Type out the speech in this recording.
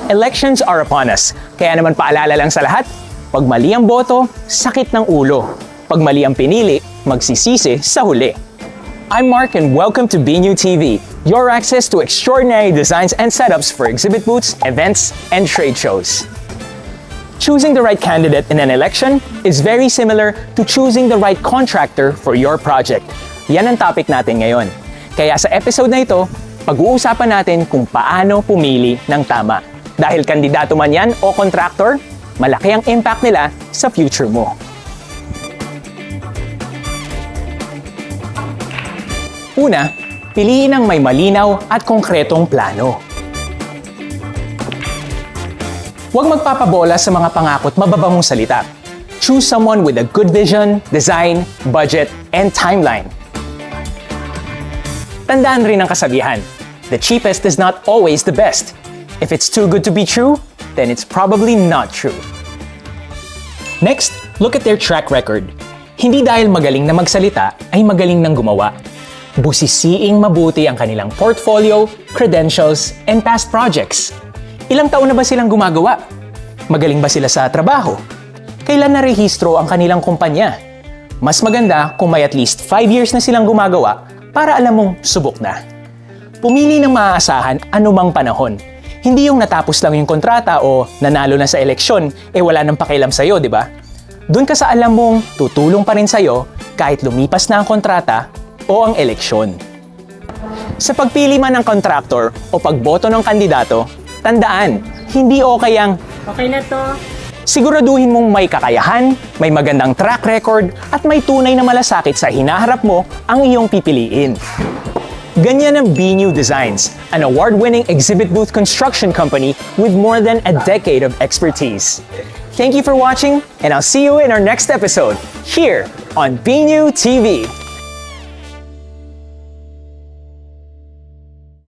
Elections are upon us. Kaya naman paalala lang sa lahat, pag mali ang boto, sakit ng ulo. Pag mali ang pinili, magsisisi sa huli. I'm Mark and welcome to BNU TV, your access to extraordinary designs and setups for exhibit booths, events, and trade shows. Choosing the right candidate in an election is very similar to choosing the right contractor for your project. Yan ang topic natin ngayon. Kaya sa episode na ito, pag-uusapan natin kung paano pumili ng tama. Dahil kandidato man yan o contractor, malaki ang impact nila sa future mo. Una, piliin ang may malinaw at konkretong plano. Huwag magpapabola sa mga pangako at mababangong salita. Choose someone with a good vision, design, budget, and timeline. Tandaan rin ang kasabihan, the cheapest is not always the best. If it's too good to be true, then it's probably not true. Next, look at their track record. Hindi dahil magaling na magsalita ay magaling nang gumawa. Busisiing mabuti ang kanilang portfolio, credentials, and past projects. Ilang taon na ba silang gumagawa? Magaling ba sila sa trabaho? Kailan narehistro ang kanilang kumpanya? Mas maganda kung may at least 5 years na silang gumagawa para alam mong subok na. Pumili ng maaasahan anumang panahon. Hindi yung natapos lang yung kontrata o nanalo na sa eleksyon, wala nang pakialam sa'yo, di ba? Doon ka sa alam mong tutulong pa rin sa'yo kahit lumipas na ang kontrata o ang eleksyon. Sa pagpili man ng contractor o pagboto ng kandidato, tandaan, hindi okay ang okay na to. Siguraduhin mong may kakayahan, may magandang track record, at may tunay na malasakit sa hinaharap mo ang iyong pipiliin. Ganyan ang BNU Designs, an award-winning exhibit booth construction company with more than a decade of expertise. Thank you for watching, and I'll see you in our next episode, here on BNU TV.